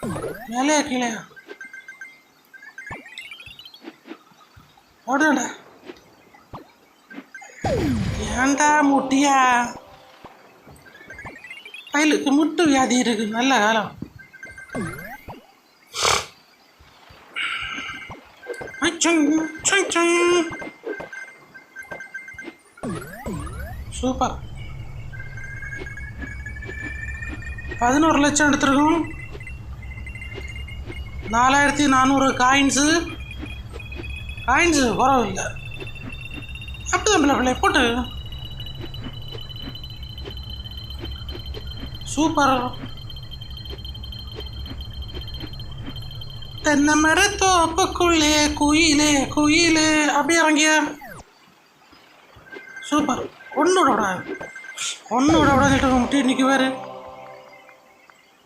மேலேயா கீழேயா? ஓடுடா. ஏன்டா முட்டியா? பயலுக்கு முட்டு வியாதி இருக்கு. நல்ல காலம். சூப்பர். 11 லட்சம் எடுத்துருக்கோம். 4400 காயின்ஸு பரவாயில்ல. அப்படிதான் பிள்ளை போட்டு. சூப்பர். தென்னை மரத்தோப்புக்குள்ளே குயிலே குயிலே அப்படியே இறங்கிய. சூப்பர். ஒன்று விட விடாது முட்டி நிற்குவாரு.